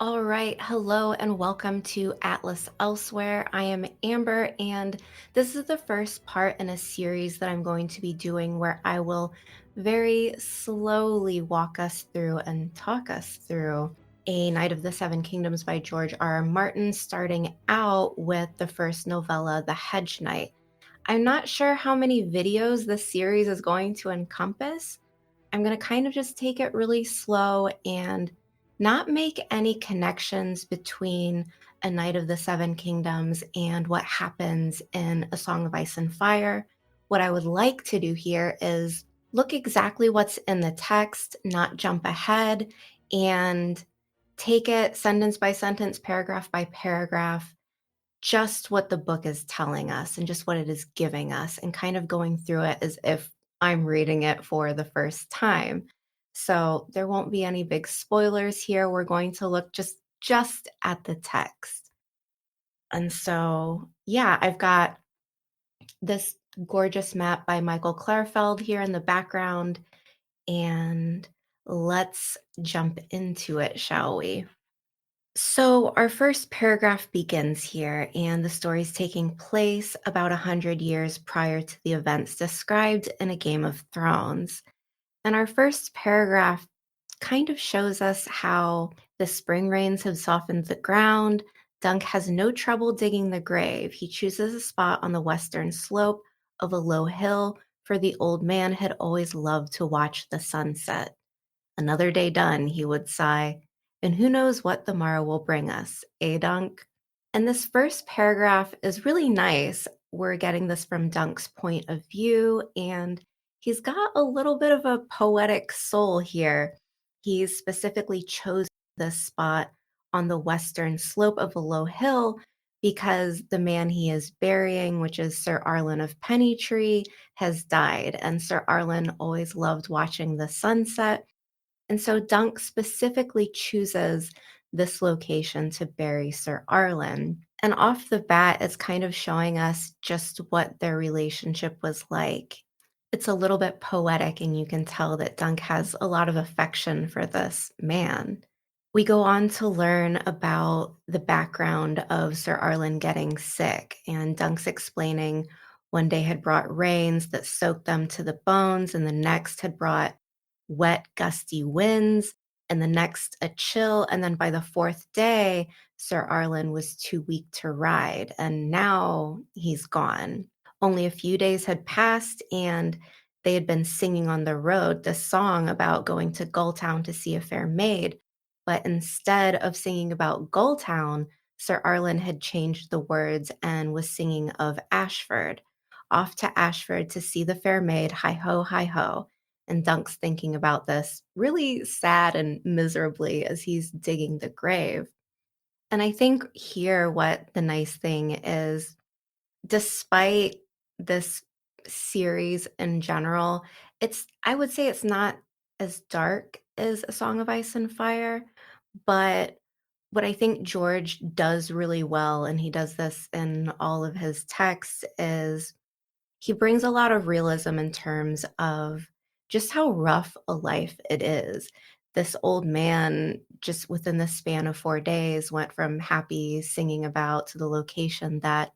All right. Hello and welcome to Atlas Elsewhere. I am Amber, and this is the first part in a series that I'm going to be doing where I will very slowly walk us through and talk us through A Knight of the Seven Kingdoms by George R. R. Martin, starting out with the first novella, The Hedge Knight. I'm not sure how many videos this series is going to encompass. I'm going to kind of just take it really slow and not make any connections between A Knight of the Seven Kingdoms and what happens in A Song of Ice and Fire. What I would like to do here is look exactly what's in the text, not jump ahead, and take it sentence by sentence, paragraph by paragraph, just what the book is telling us and just what it is giving us, and kind of going through it as if I'm reading it for the first time. So there won't be any big spoilers here. We're going to look just at the text. And so, yeah, I've got this gorgeous map by Michael Klarfeld here in the background, and let's jump into it, shall we? So, our first paragraph begins here, and the story is taking place about 100 years prior to the events described in A Game of Thrones. And our first paragraph kind of shows us how the spring rains have softened the ground. Dunk has no trouble digging the grave. He chooses a spot on the western slope of a low hill, for the old man had always loved to watch the sunset. Another day done, he would sigh, and who knows what the morrow will bring us, eh, Dunk? And this first paragraph is really nice. We're getting this from Dunk's point of view, and he's got a little bit of a poetic soul here. He's specifically chosen this spot on the western slope of a low hill because the man he is burying, which is Sir Arlen of Pennytree, has died. And Sir Arlen always loved watching the sunset, and so Dunk specifically chooses this location to bury Sir Arlen. And off the bat, it's kind of showing us just what their relationship was like. It's a little bit poetic, and you can tell that Dunk has a lot of affection for this man. We go on to learn about the background of Sir Arlen getting sick, and Dunk's explaining one day had brought rains that soaked them to the bones, and the next had brought wet, gusty winds, and the next a chill. And then by the fourth day, Sir Arlen was too weak to ride, and now he's gone. Only a few days had passed, and they had been singing on the road this song about going to Gulltown to see a fair maid. But instead of singing about Gulltown, Sir Arlen had changed the words and was singing of Ashford. Off to Ashford to see the fair maid, hi ho, hi ho. And Dunk's thinking about this really sad and miserably as he's digging the grave. And I think here what the nice thing is, despite this series in general, I would say it's not as dark as A Song of Ice and Fire, but what I think George does really well, and he does this in all of his texts, is he brings a lot of realism in terms of just how rough a life it is. This old man, just within the span of 4 days, went from happy singing about to the location that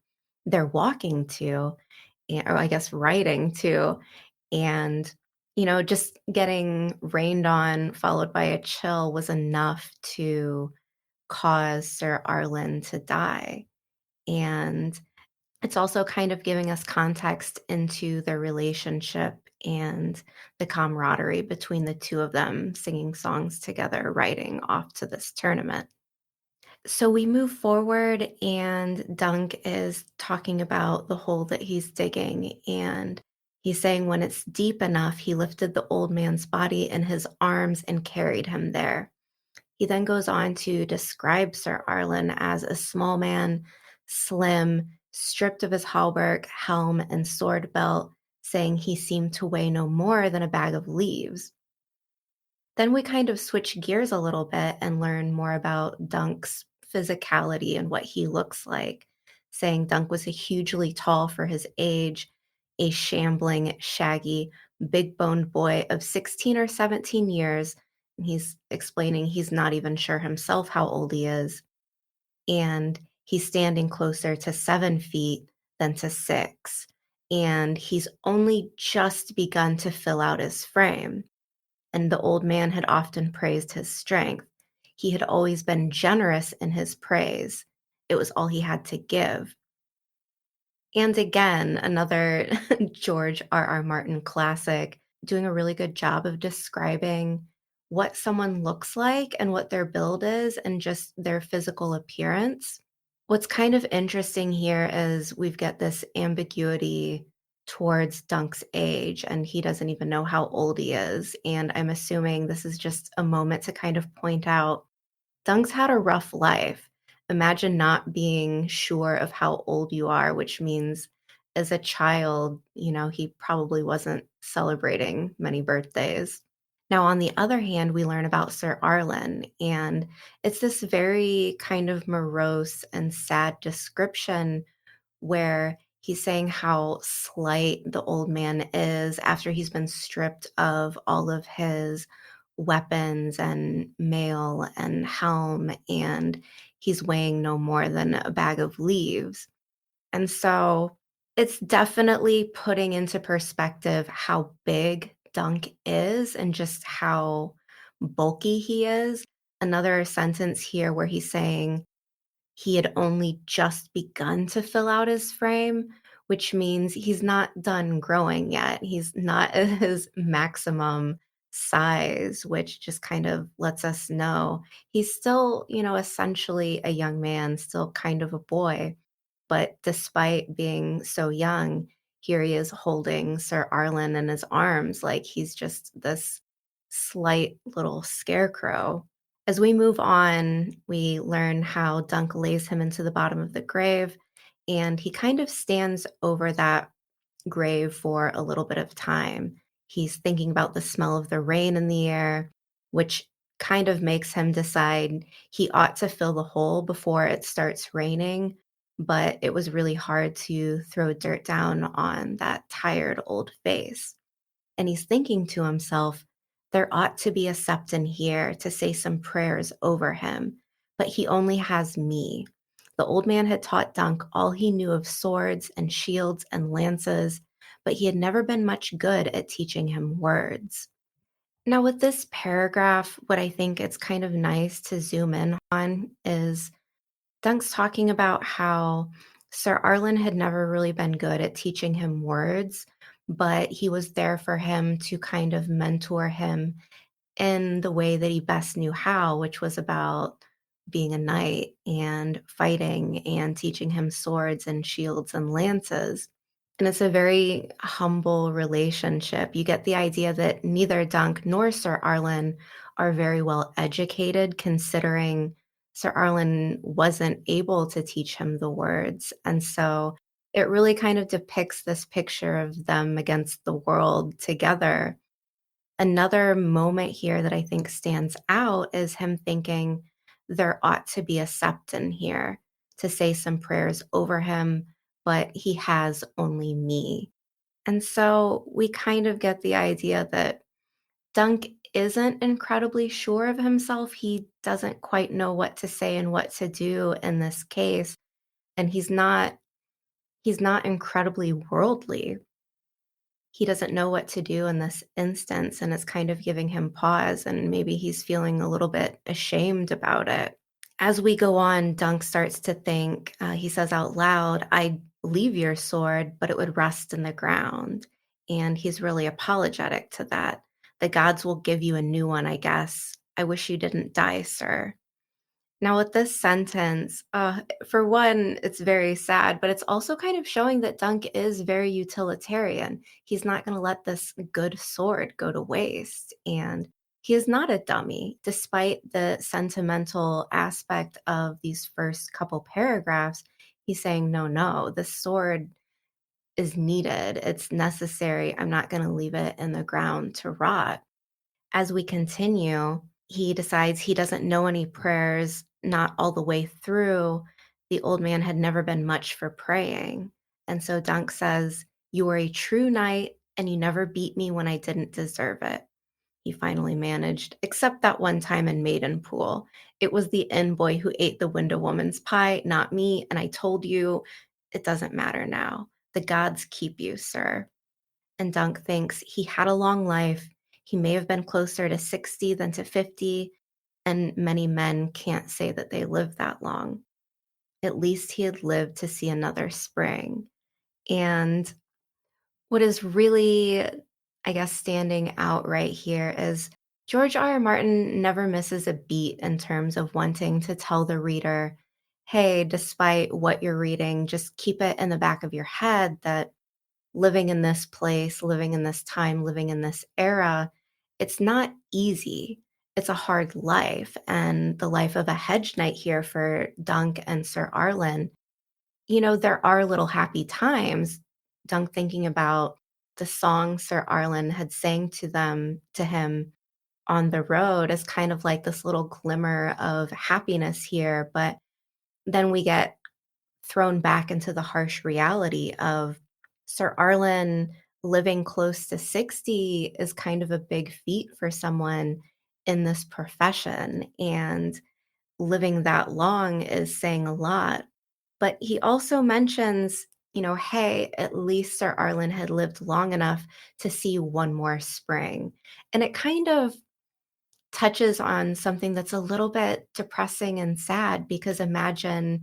they're walking to, or I guess riding to. And, just getting rained on, followed by a chill, was enough to cause Sir Arlen to die. And it's also kind of giving us context into their relationship and the camaraderie between the two of them singing songs together, riding off to this tournament. So we move forward, and Dunk is talking about the hole that he's digging. And he's saying when it's deep enough, he lifted the old man's body in his arms and carried him there. He then goes on to describe Sir Arlen as a small man, slim, stripped of his hauberk, helm, and sword belt, saying he seemed to weigh no more than a bag of leaves. Then we kind of switch gears a little bit and learn more about Dunk's physicality and what he looks like, saying Dunk was a hugely tall for his age, a shambling, shaggy, big boned boy of 16 or 17 years, He's explaining he's not even sure himself how old he is, and he's standing closer to 7 feet than to 6, and he's only just begun to fill out his frame, and the old man had often praised his strength. He had always been generous in his praise. It was all he had to give. And again, another George R. R. Martin classic, doing a really good job of describing what someone looks like and what their build is and just their physical appearance. What's kind of interesting here is we've got this ambiguity towards Dunk's age, and he doesn't even know how old he is. And I'm assuming this is just a moment to kind of point out Dunk's had a rough life. Imagine not being sure of how old you are, which means as a child, he probably wasn't celebrating many birthdays. Now, on the other hand, we learn about Sir Arlen, and it's this very kind of morose and sad description where he's saying how slight the old man is after he's been stripped of all of his weapons and mail and helm, and he's weighing no more than a bag of leaves. And so it's definitely putting into perspective how big Dunk is and just how bulky he is. Another sentence here where he's saying, he had only just begun to fill out his frame, which means he's not done growing yet. He's not at his maximum size, which just kind of lets us know he's still, essentially a young man, still kind of a boy. But despite being so young, here he is holding Sir Arlen in his arms like he's just this slight little scarecrow. As we move on, we learn how Dunk lays him into the bottom of the grave, and he kind of stands over that grave for a little bit of time. He's thinking about the smell of the rain in the air, which kind of makes him decide he ought to fill the hole before it starts raining. But it was really hard to throw dirt down on that tired old face. And he's thinking to himself, there ought to be a septon here to say some prayers over him, but he only has me. The old man had taught Dunk all he knew of swords and shields and lances, but he had never been much good at teaching him words. Now, with this paragraph, what I think it's kind of nice to zoom in on is Dunk's talking about how Sir Arlen had never really been good at teaching him words, but he was there for him to kind of mentor him in the way that he best knew how, which was about being a knight and fighting and teaching him swords and shields and lances. And it's a very humble relationship. You get the idea that neither Dunk nor Sir Arlen are very well educated, considering Sir Arlen wasn't able to teach him the words. And so it really kind of depicts this picture of them against the world together. Another moment here that I think stands out is him thinking there ought to be a septon here to say some prayers over him, but he has only me. And so we kind of get the idea that Dunk isn't incredibly sure of himself. He doesn't quite know what to say and what to do in this case, and he's not incredibly worldly. He doesn't know what to do in this instance, and it's kind of giving him pause, and maybe he's feeling a little bit ashamed about it. As we go on, Dunk starts to think, he says out loud, I'd leave your sword, but it would rust in the ground. And he's really apologetic to that. The gods will give you a new one, I guess. I wish you didn't die, sir. Now, with this sentence, for one, it's very sad, but it's also kind of showing that Dunk is very utilitarian. He's not going to let this good sword go to waste. And he is not a dummy, despite the sentimental aspect of these first couple paragraphs. He's saying, no, no, this sword is needed. It's necessary. I'm not going to leave it in the ground to rot. As we continue, he decides he doesn't know any prayers, not all the way through. The old man had never been much for praying. And so Dunk says, you are a true knight, and you never beat me when I didn't deserve it. he finally managed, except that one time in Maidenpool. It was the inn boy who ate the window woman's pie, not me, and I told you it doesn't matter now. The gods keep you, sir. And Dunk thinks he had a long life. He may have been closer to 60 than to 50, and many men can't say that they lived that long. At least he had lived to see another spring. And what is really, I guess, standing out right here is George R. R. Martin never misses a beat in terms of wanting to tell the reader, hey, despite what you're reading, just keep it in the back of your head that living in this place, living in this time, living in this era, it's not easy. It's a hard life. And the life of a hedge knight here for Dunk and Sir Arlen, there are little happy times. Dunk thinking about the song Sir Arlen had sang to him on the road as kind of like this little glimmer of happiness here. But then we get thrown back into the harsh reality of Sir Arlen living close to 60 is kind of a big feat for someone in this profession. And living that long is saying a lot. But he also mentions, hey, at least Sir Arlen had lived long enough to see one more spring. And it kind of touches on something that's a little bit depressing and sad because imagine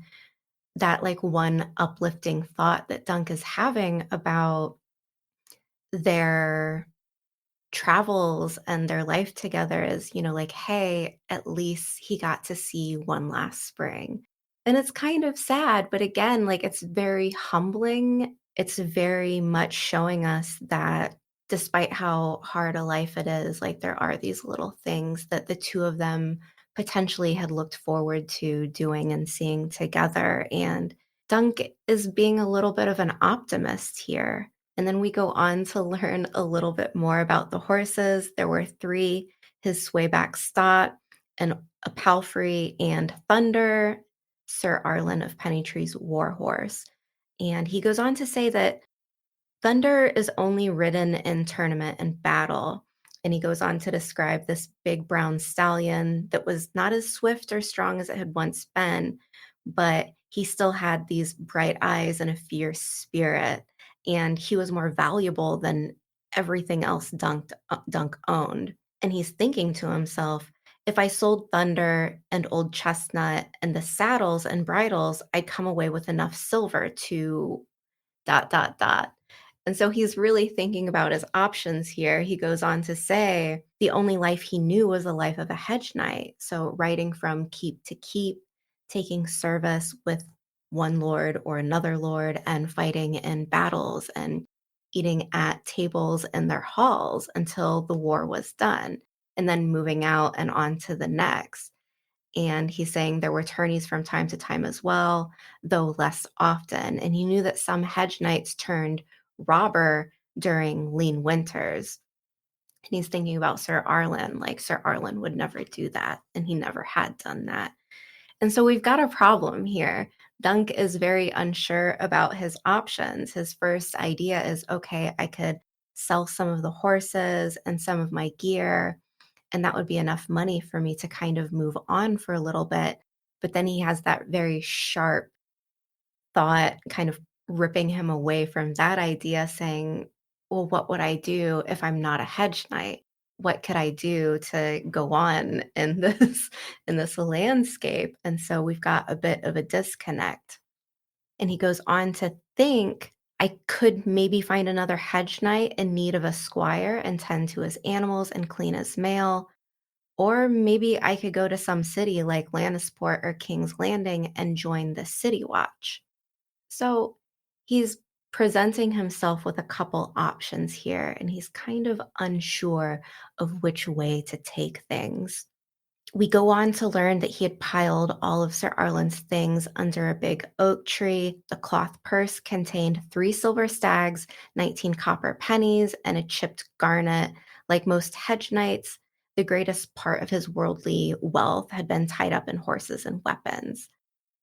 that like one uplifting thought that Dunk is having about their travels and their life together is, like, hey, at least he got to see one last spring. And it's kind of sad, but again, like it's very humbling. It's very much showing us that despite how hard a life it is, like there are these little things that the two of them potentially had looked forward to doing and seeing together. And Dunk is being a little bit of an optimist here. And then we go on to learn a little bit more about the horses. There were three: his swayback Stot, and a palfrey, and Thunder, Sir Arlen of Pennytree's war horse. And he goes on to say that Thunder is only ridden in tournament and battle. And he goes on to describe this big brown stallion that was not as swift or strong as it had once been, but he still had these bright eyes and a fierce spirit. And he was more valuable than everything else Dunk owned. And he's thinking to himself, if I sold Thunder and Old Chestnut and the saddles and bridles, I'd come away with enough silver to dot, dot, dot. And so he's really thinking about his options here. He goes on to say the only life he knew was the life of a hedge knight. So riding from keep to keep, taking service with one lord or another lord, and fighting in battles and eating at tables in their halls until the war was done, and then moving out and on to the next. And he's saying there were tourneys from time to time as well, though less often. And he knew that some hedge knights turned robber during lean winters. And he's thinking about Sir Arlen, like Sir Arlen would never do that, and he never had done that. And so we've got a problem here. Dunk is very unsure about his options. His first idea is, okay, I could sell some of the horses and some of my gear, and that would be enough money for me to kind of move on for a little bit. But then he has that very sharp thought kind of ripping him away from that idea, saying, well, what would I do if I'm not a hedge knight? What could I do to go on in this in this landscape? And so we've got a bit of a disconnect. And he goes on to think, I could maybe find another hedge knight in need of a squire and tend to his animals and clean his mail. Or maybe I could go to some city like Lannisport or King's Landing and join the City Watch. So he's presenting himself with a couple options here, and he's kind of unsure of which way to take things. We go on to learn that he had piled all of Sir Arlen's things under a big oak tree. The cloth purse contained 3 silver stags, 19 copper pennies, and a chipped garnet. Like most hedge knights, the greatest part of his worldly wealth had been tied up in horses and weapons.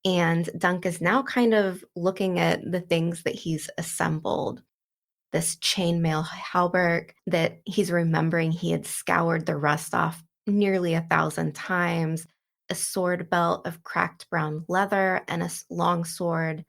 And Dunk is now kind of looking at the things that he's assembled. this chainmail halberd that he's remembering he had scoured the rust off nearly 1,000 times, a sword belt of cracked brown leather, and a long sword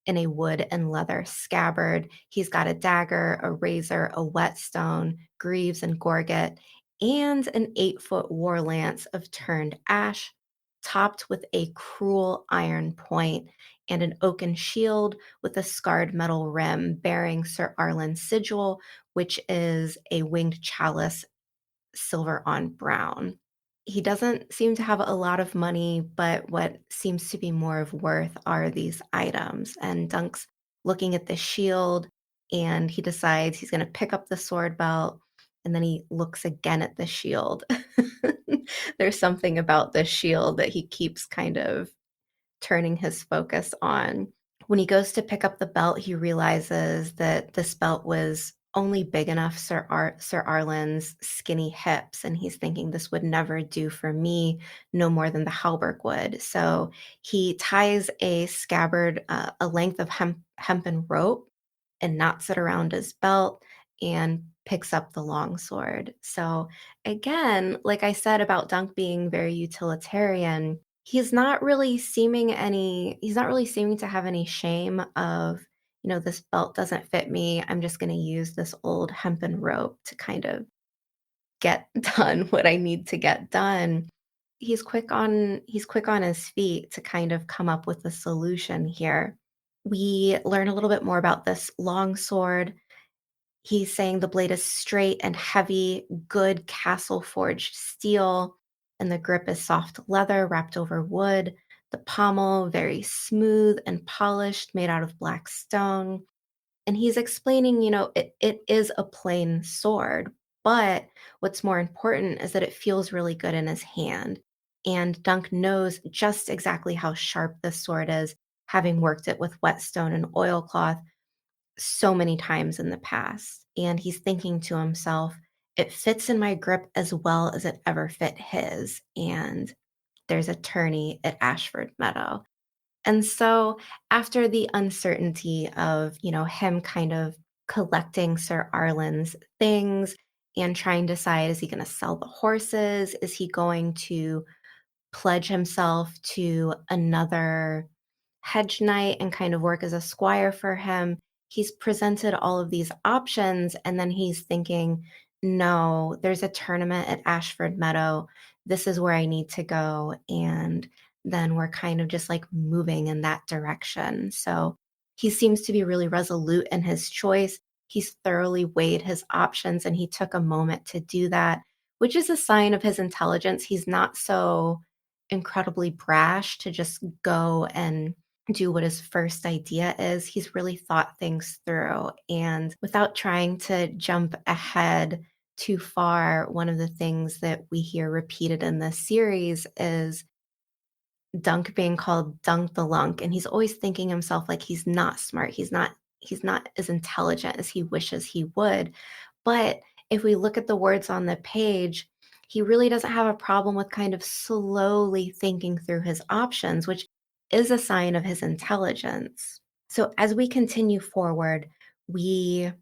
in a wood and leather scabbard. He's got a dagger, a razor, a whetstone, greaves and gorget, and an 8-foot war lance of turned ash, topped with a cruel iron point, and an oaken shield with a scarred metal rim bearing Sir Arlen's sigil, which is a winged chalice, silver on brown. He doesn't seem to have a lot of money, but what seems to be more of worth are these items. And Dunk's looking at the shield and he decides he's going to pick up the sword belt. And then he looks again at the shield. There's something about the shield that he keeps kind of turning his focus on. When he goes to pick up the belt, he realizes that this belt was only big enough Sir Arlen's skinny hips, and he's thinking this would never do for me, no more than the halberd would. So he ties a scabbard, a length of hempen rope, and knots it around his belt and picks up the longsword. So again, like I said about Dunk being very utilitarian, he's not really seeming to have any shame of, this belt doesn't fit me. I'm just going to use this old hempen rope to kind of get done what I need to get done. He's quick on his feet to kind of come up with a solution here. We learn a little bit more about this long sword. He's saying the blade is straight and heavy, good castle forged steel, and the grip is soft leather wrapped over wood. The pommel, very smooth and polished, made out of black stone. And he's explaining, it is a plain sword, but what's more important is that it feels really good in his hand. And Dunk knows just exactly how sharp this sword is, having worked it with whetstone and oilcloth so many times in the past. And he's thinking to himself, it fits in my grip as well as it ever fit his. And there's a tourney at Ashford Meadow. And so after the uncertainty of, him kind of collecting Sir Arlen's things and trying to decide, is he going to sell the horses? Is he going to pledge himself to another Hedge Knight and kind of work as a squire for him? He's presented all of these options and then he's thinking, no, there's a tournament at Ashford Meadow. This is where I need to go. And then we're kind of just like moving in that direction. So he seems to be really resolute in his choice. He's thoroughly weighed his options and he took a moment to do that, which is a sign of his intelligence. He's not so incredibly brash to just go and do what his first idea is. He's really thought things through. And without trying to jump ahead too far, one of the things that we hear repeated in this series is Dunk being called Dunk the Lunk. And he's always thinking himself like he's not smart. He's not as intelligent as he wishes he would. But if we look at the words on the page, he really doesn't have a problem with kind of slowly thinking through his options, which is a sign of his intelligence. So as we continue forward, we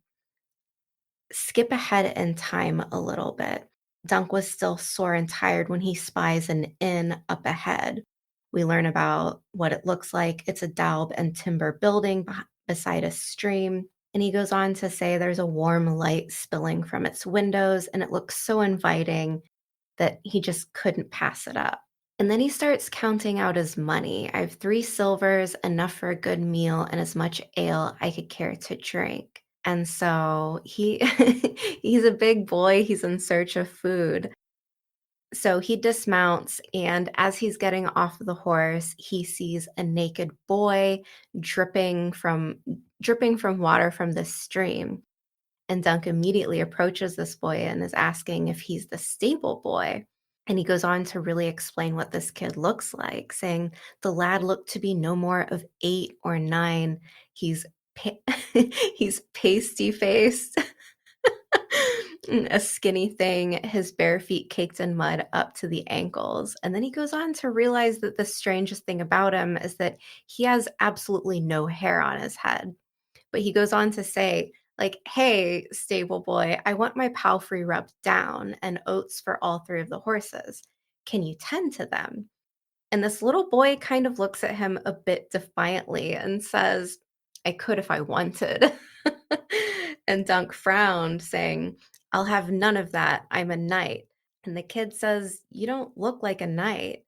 skip ahead in time a little bit. Dunk was still sore and tired when he spies an inn up ahead. We learn about what it looks like. It's a daub and timber building beside a stream. And he goes on to say there's a warm light spilling from its windows, and it looks so inviting that he just couldn't pass it up. And then he starts counting out his money. I have 3 silvers, enough for a good meal, and as much ale I could care to drink. And so he's a big boy. He's in search of food. So he dismounts, and as he's getting off the horse, he sees a naked boy dripping from water from the stream. And Dunk immediately approaches this boy and is asking if he's the stable boy. And he goes on to really explain what this kid looks like, saying the lad looked to be no more of 8 or 9. He's he's pasty faced, a skinny thing, his bare feet caked in mud up to the ankles. And then he goes on to realize that the strangest thing about him is that he has absolutely no hair on his head. But he goes on to say, like, "Hey, stable boy, I want my palfrey rubbed down and oats for all 3 of the horses. Can you tend to them?" And this little boy kind of looks at him a bit defiantly and says, "I could if I wanted." And Dunk frowned, saying, "I'll have none of that. I'm a knight." And the kid says, "You don't look like a knight."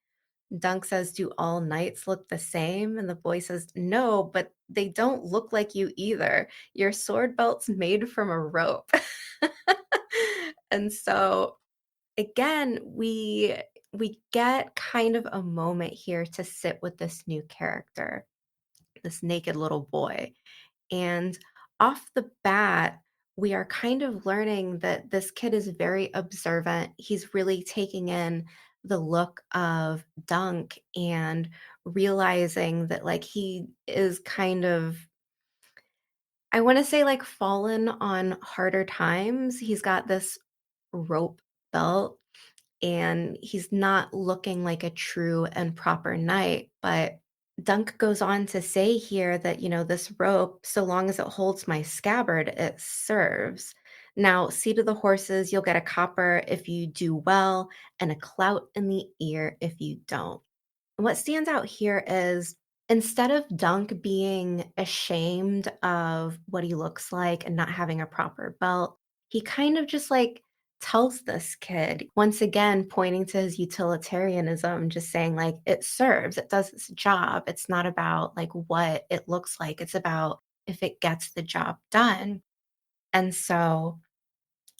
Dunk says, "Do all knights look the same?" And the boy says, "No, but they don't look like you either. Your sword belt's made from a rope." And so again, we get kind of a moment here to sit with this new character, this naked little boy. And off the bat, we are kind of learning that this kid is very observant. He's really taking in the look of Dunk and realizing that, like, he is kind of, I want to say, like, fallen on harder times. He's got this rope belt and he's not looking like a true and proper knight. But Dunk goes on to say here that, this rope, so long as it holds my scabbard, it serves. Now, see to the horses, you'll get a copper if you do well, and a clout in the ear if you don't. What stands out here is instead of Dunk being ashamed of what he looks like and not having a proper belt, he kind of just like tells this kid, once again, pointing to his utilitarianism, just saying, like, it serves, it does its job. It's not about like what it looks like, it's about if it gets the job done. And so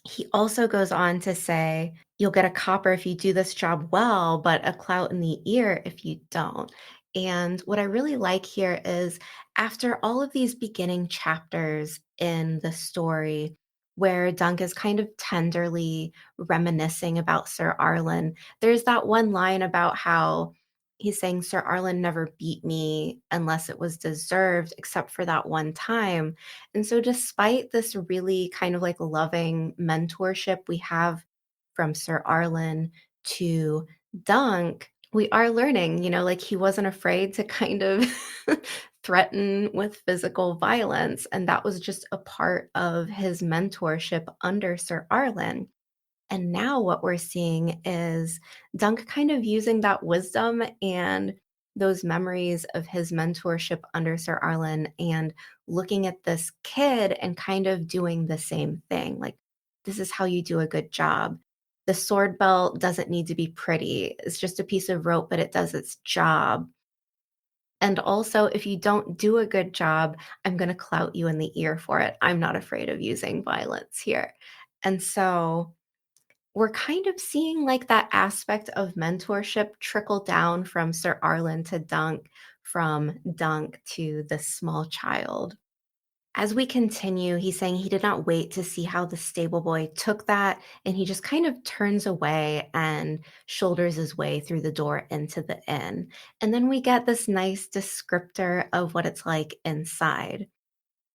he also goes on to say, "You'll get a copper if you do this job well, but a clout in the ear if you don't." And what I really like here is after all of these beginning chapters in the story, where Dunk is kind of tenderly reminiscing about Sir Arlen, there's that one line about how he's saying, "Sir Arlen never beat me unless it was deserved, except for that one time." And so, despite this really kind of like loving mentorship we have from Sir Arlen to Dunk, we are learning, like he wasn't afraid to kind of threaten with physical violence. And that was just a part of his mentorship under Sir Arlen. And now what we're seeing is Dunk kind of using that wisdom and those memories of his mentorship under Sir Arlen and looking at this kid and kind of doing the same thing. Like, this is how you do a good job. The sword belt doesn't need to be pretty. It's just a piece of rope, but it does its job. And also, if you don't do a good job, I'm going to clout you in the ear for it. I'm not afraid of using violence here. And so we're kind of seeing like that aspect of mentorship trickle down from Sir Arlen to Dunk, from Dunk to this small child. As we continue, he's saying he did not wait to see how the stable boy took that, and he just kind of turns away and shoulders his way through the door into the inn. And then we get this nice descriptor of what it's like inside.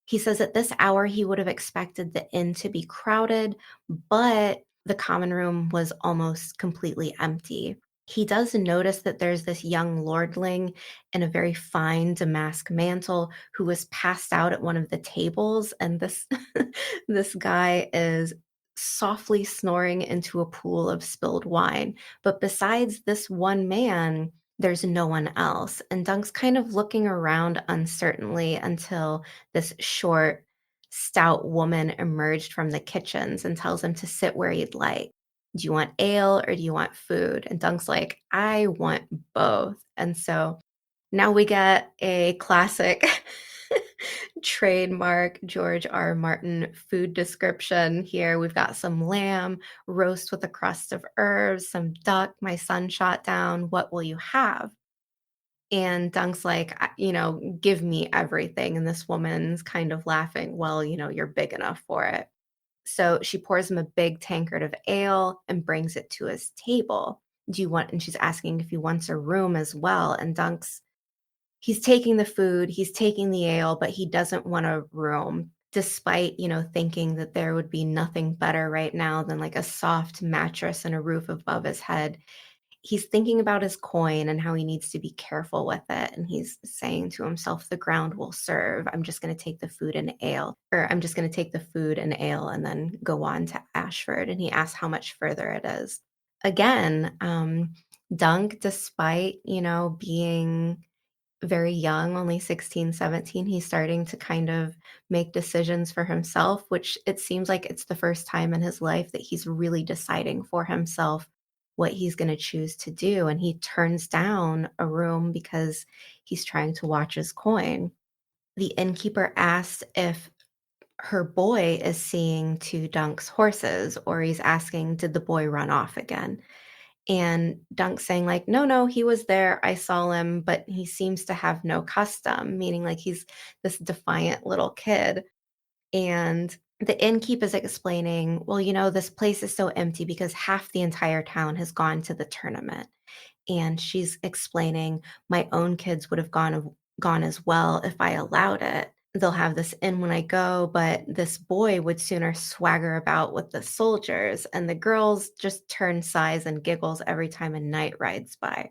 He says at this hour he would have expected the inn to be crowded, but the common room was almost completely empty. He does notice that there's this young lordling in a very fine damask mantle who was passed out at one of the tables, and this this guy is softly snoring into a pool of spilled wine. But besides this one man, there's no one else. And Dunk's kind of looking around uncertainly until this short, stout woman emerged from the kitchens and tells him to sit where he'd like. Do you want ale or do you want food? And Dunk's like, I want both. And so now we get a classic trademark George R. Martin food description here. We've got some lamb, roast with a crust of herbs, some duck my son shot down. What will you have? And Dunk's like, give me everything. And this woman's kind of laughing, well, you're big enough for it. So she pours him a big tankard of ale and brings it to his table. Do you want, and she's asking if he wants a room as well. And he's taking the food, he's taking the ale, but he doesn't want a room, despite, thinking that there would be nothing better right now than like a soft mattress and a roof above his head. he's thinking about his coin and how he needs to be careful with it. And he's saying to himself, the ground will serve. I'm just going to take the food and ale, or I'm just going to take the food and ale and then go on to Ashford. And he asks how much further it is. Again, Dunk, despite, being very young, only 16, 17, he's starting to kind of make decisions for himself, which it seems like it's the first time in his life that he's really deciding for himself what he's going to choose to do. And he turns down a room because he's trying to watch his coin. The innkeeper asks if her boy is seeing to Dunk's horses, or he's asking, did the boy run off again? And Dunk saying like, "No, no, he was there. I saw him, but he seems to have no custom," meaning like he's this defiant little kid. And the innkeep is explaining, "Well, this place is so empty because half the entire town has gone to the tournament." And she's explaining, "My own kids would have gone as well if I allowed it. They'll have this in when I go, but this boy would sooner swagger about with the soldiers, and the girls just turn sighs and giggles every time a knight rides by.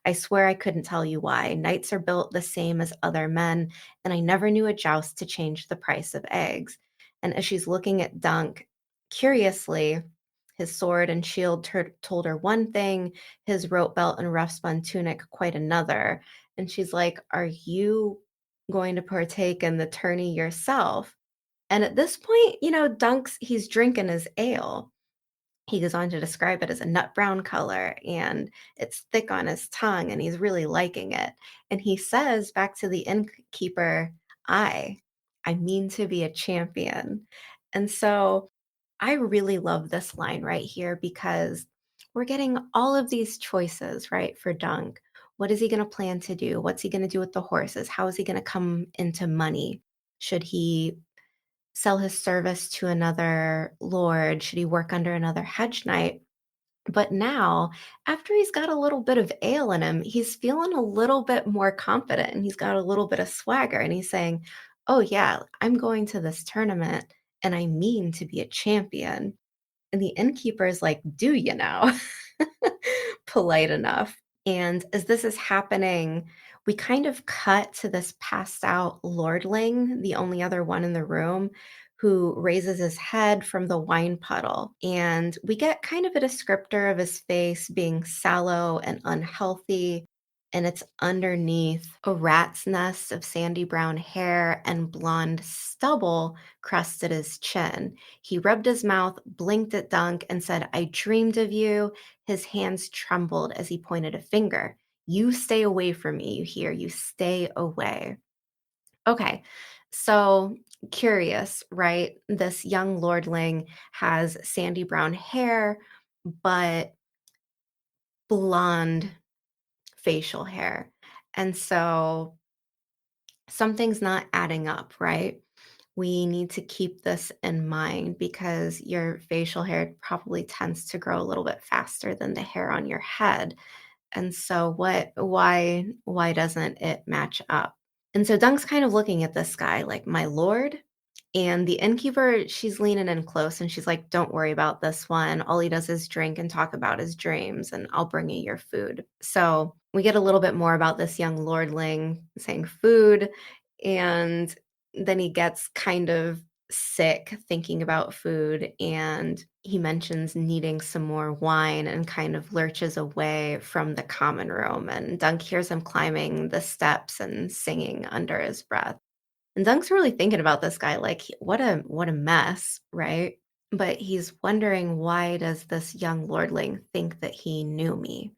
I swear I couldn't tell you why. Knights are built the same as other men, and I never knew a joust to change the price of eggs." And as she's looking at Dunk, curiously, his sword and shield told her one thing, his rope belt and rough spun tunic quite another. And she's like, "Are you going to partake in the tourney yourself?" And at this point, Dunk's, he's drinking his ale. He goes on to describe it as a nut brown color and it's thick on his tongue and he's really liking it. And he says back to the innkeeper, I, I mean to be a champion. And so I really love this line right here because we're getting all of these choices, right, for Dunk. What is he going to plan to do? What's he going to do with the horses? How is he going to come into money? Should he sell his service to another lord? Should he work under another hedge knight? But now, after he's got a little bit of ale in him, he's feeling a little bit more confident and he's got a little bit of swagger. And he's saying, "Oh, yeah, I'm going to this tournament and I mean to be a champion." And the innkeeper is like, "Do you now?" Polite enough. And as this is happening, we kind of cut to this passed out lordling, the only other one in the room, who raises his head from the wine puddle. And we get kind of a descriptor of his face being sallow and unhealthy. And it's underneath a rat's nest of sandy brown hair and blonde stubble crusted his chin. He rubbed his mouth, blinked at Dunk, and said, "I dreamed of you." His hands trembled as he pointed a finger. "You stay away from me, you hear? You stay away." Okay, so curious, right? This young lordling has sandy brown hair, but blonde facial hair. And so something's not adding up, right? We need to keep this in mind because your facial hair probably tends to grow a little bit faster than the hair on your head. And so why doesn't it match up? And so Dunk's kind of looking at this guy like, "My lord?" And the innkeeper, she's leaning in close and she's like, "Don't worry about this one. All he does is drink and talk about his dreams, and I'll bring you your food." So we get a little bit more about this young lordling saying food, and then he gets kind of sick thinking about food, and he mentions needing some more wine and kind of lurches away from the common room. And Dunk hears him climbing the steps and singing under his breath. And Dunk's really thinking about this guy like, what a mess, right? But he's wondering, why does this young lordling think that he knew me?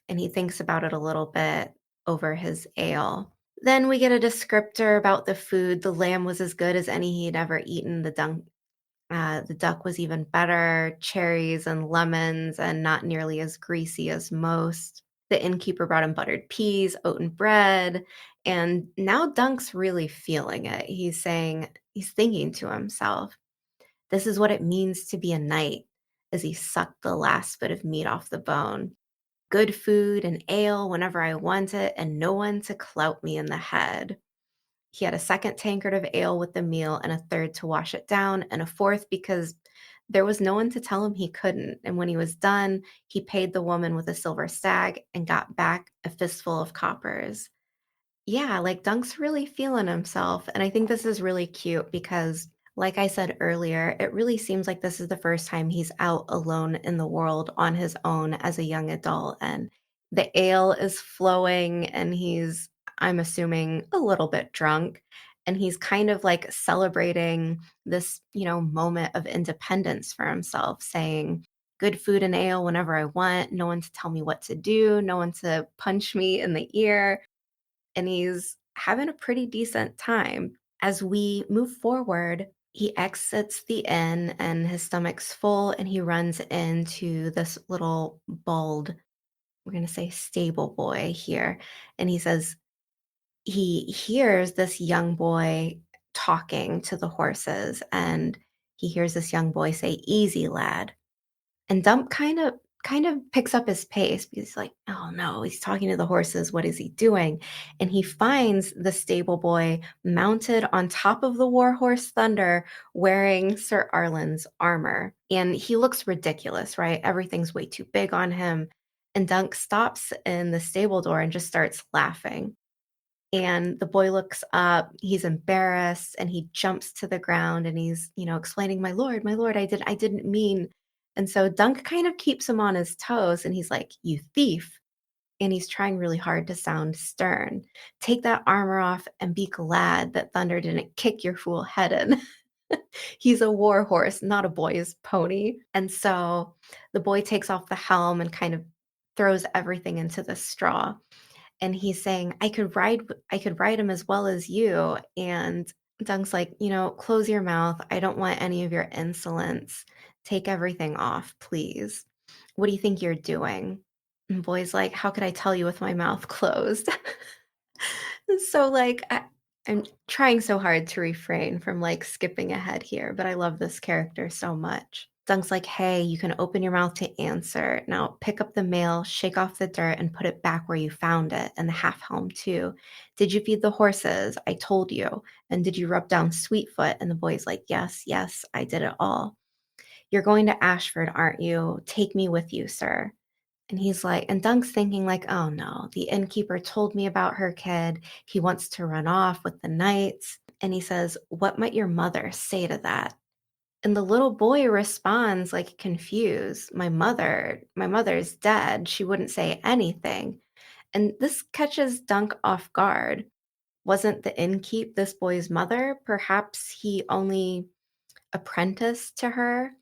And he thinks about it a little bit over his ale. Then we get a descriptor about the food. The lamb was as good as any he'd ever eaten. The duck was even better, cherries and lemons, and not nearly as greasy as most. The innkeeper brought him buttered peas, oaten bread, and now Dunk's really feeling it. He's thinking to himself, "This is what it means to be a knight," as he sucked the last bit of meat off the bone. "Good food and ale whenever I want it, and no one to clout me in the head." He had a second tankard of ale with the meal and a third to wash it down, and a fourth because There was no one to tell him he couldn't, and when he was done, he paid the woman with a silver stag and got back a fistful of coppers. Yeah, like Dunk's really feeling himself. And I think this is really cute because, like I said earlier, it really seems like this is the first time he's out alone in the world on his own as a young adult. And the ale is flowing, and he's, I'm assuming, a little bit drunk. And he's kind of like celebrating this, moment of independence for himself, saying, good food and ale whenever I want, no one to tell me what to do, no one to punch me in the ear, and he's having a pretty decent time. As we move forward, he exits the inn and his stomach's full, and he runs into this little bald, we're going to say stable boy here. And he says he hears this young boy talking to the horses, and he hears this young boy say, "Easy, lad." And Dump kind of picks up his pace because he's like, "Oh no, he's talking to the horses. What is he doing?" And he finds the stable boy mounted on top of the warhorse Thunder, wearing Sir Arlen's armor. And he looks ridiculous, right? Everything's way too big on him. And Dunk stops in the stable door and just starts laughing. And the boy looks up, he's embarrassed, and he jumps to the ground, and he's, explaining, my lord, I didn't mean." And so Dunk kind of keeps him on his toes, and he's like, "You thief." And he's trying really hard to sound stern. "Take that armor off and be glad that Thunder didn't kick your fool head in." He's a war horse, not a boy's pony. And so the boy takes off the helm and kind of throws everything into the straw, and he's saying, I could ride him as well as you." And Dunk's like, "Close your mouth. I don't want any of your insolence. Take everything off, please. What do you think you're doing?" And Boy's like, "How could I tell you with my mouth closed?" So, like, I'm trying so hard to refrain from, like, skipping ahead here, but I love this character so much. Dunk's like, "Hey, you can open your mouth to answer. Now pick up the mail, shake off the dirt, and put it back where you found it, and the half helm too. Did you feed the horses? I told you. And did you rub down Sweetfoot?" And the boy's like, "Yes, yes, I did it all." "You're going to Ashford, aren't you? Take me with you, sir." And he's like, and Dunk's thinking like, "Oh no, the innkeeper told me about her kid. He wants to run off with the knights." And he says, "What might your mother say to that?" And the little boy responds like confused, my mother's dead. She wouldn't say anything." And this catches Dunk off guard. Wasn't the innkeep this boy's mother? Perhaps he only apprenticed to her.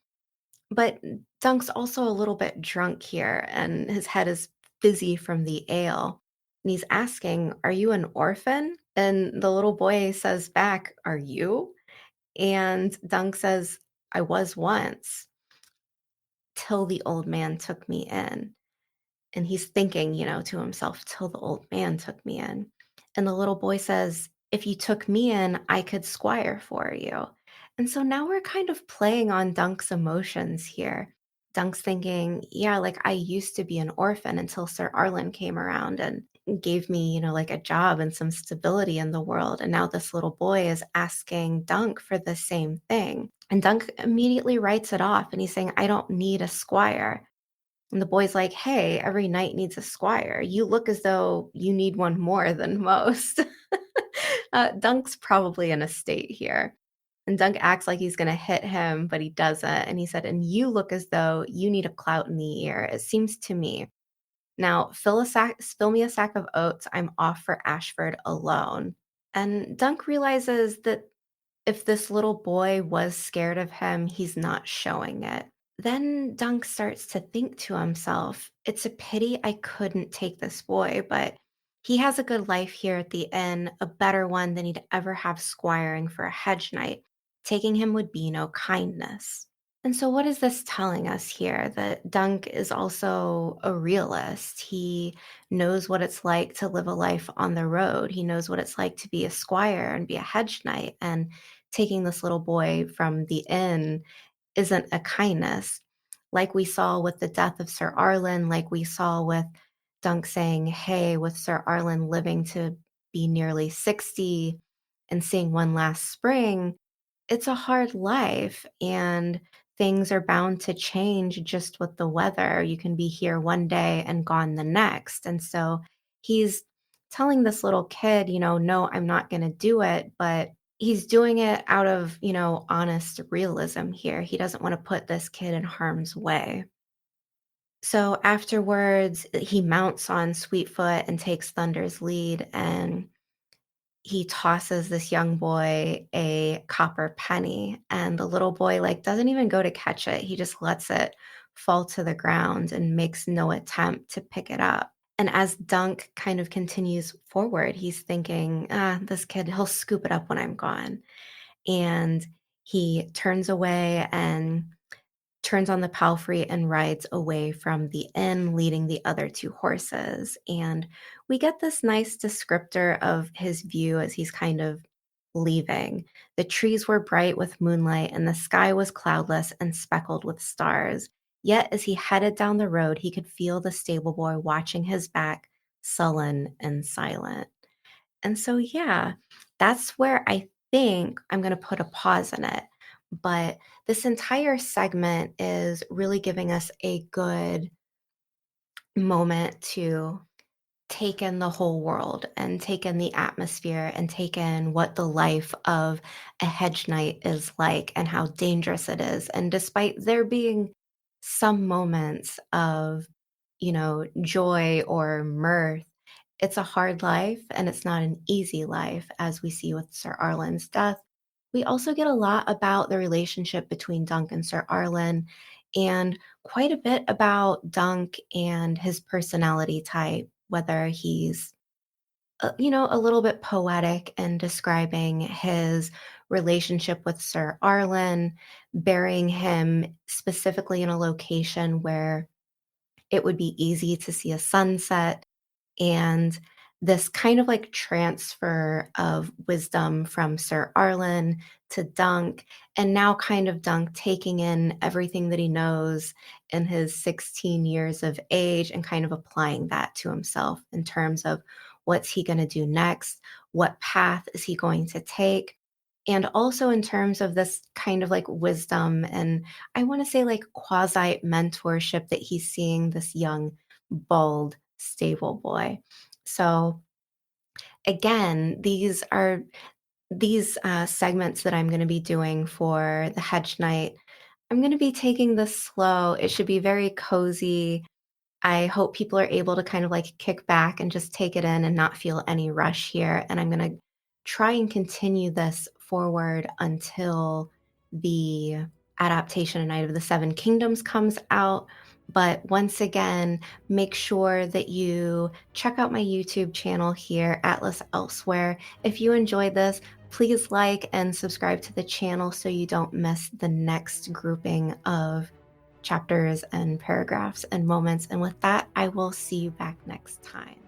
But Dunk's also a little bit drunk here, and his head is fizzy from the ale. And he's asking, "Are you an orphan?" And the little boy says back, "Are you?" And Dunk says, "I was once, till the old man took me in." And he's thinking, to himself, "Till the old man took me in." And the little boy says, "If you took me in, I could squire for you." And so now we're kind of playing on Dunk's emotions here. Dunk's thinking, "Yeah, like I used to be an orphan until Sir Arlen came around and gave me, like a job and some stability in the world. And now this little boy is asking Dunk for the same thing." And Dunk immediately writes it off, and he's saying, "I don't need a squire." And the boy's like, "Hey, every knight needs a squire. You look as though you need one more than most." Dunk's probably in a state here. And Dunk acts like he's going to hit him, but he doesn't. And he said, "And you look as though you need a clout in the ear, it seems to me. Now, fill me a sack of oats. I'm off for Ashford alone." And Dunk realizes that if this little boy was scared of him, he's not showing it. Then Dunk starts to think to himself, "It's a pity I couldn't take this boy, but he has a good life here at the inn, a better one than he'd ever have squiring for a hedge knight. Taking him would be no kindness." And so, what is this telling us here? That Dunk is also a realist. He knows what it's like to live a life on the road. He knows what it's like to be a squire and be a hedge knight. And taking this little boy from the inn isn't a kindness. Like we saw with the death of Sir Arlen, like we saw with Dunk saying, "Hey," with Sir Arlen living to be nearly 60 and seeing one last spring, it's a hard life. And things are bound to change just with the weather. You can be here one day and gone the next. And so he's telling this little kid, no, I'm not going to do it, but he's doing it out of, honest realism here. He doesn't want to put this kid in harm's way. So afterwards, he mounts on Sweetfoot and takes Thunder's lead, and he tosses this young boy a copper penny, and the little boy, like, doesn't even go to catch it. He just lets it fall to the ground and makes no attempt to pick it up. And as Dunk kind of continues forward, he's thinking, this kid, he'll scoop it up when I'm gone. And he turns away and turns on the palfrey and rides away from the inn, leading the other two horses. And we get this nice descriptor of his view as he's kind of leaving. The trees were bright with moonlight, and the sky was cloudless and speckled with stars. Yet, as he headed down the road, he could feel the stable boy watching his back, sullen and silent. And so, yeah, that's where I think I'm going to put a pause in it. But this entire segment is really giving us a good moment to take in the whole world and take in the atmosphere and take in what the life of a hedge knight is like and how dangerous it is. And despite there being some moments of, joy or mirth, it's a hard life and it's not an easy life, as we see with Sir Arlen's death. We also get a lot about the relationship between Dunk and Sir Arlen, and quite a bit about Dunk and his personality type, whether he's, a little bit poetic in describing his relationship with Sir Arlen, burying him specifically in a location where it would be easy to see a sunset, and this kind of like transfer of wisdom from Sir Arlen to Dunk, and now kind of Dunk taking in everything that he knows in his 16 years of age and kind of applying that to himself in terms of what's he going to do next, what path is he going to take, and also in terms of this kind of like wisdom and I want to say like quasi mentorship that he's seeing this young, bald stable boy. So again, these segments that I'm going to be doing for the Hedge Knight. I'm going to be taking this slow. It should be very cozy. I hope people are able to kind of like kick back and just take it in and not feel any rush here. And I'm going to try and continue this forward until the adaptation of Night of the Seven Kingdoms comes out. But once again, make sure that you check out my YouTube channel here, Atlas Elsewhere. If you enjoyed this, please like and subscribe to the channel so you don't miss the next grouping of chapters and paragraphs and moments. And with that, I will see you back next time.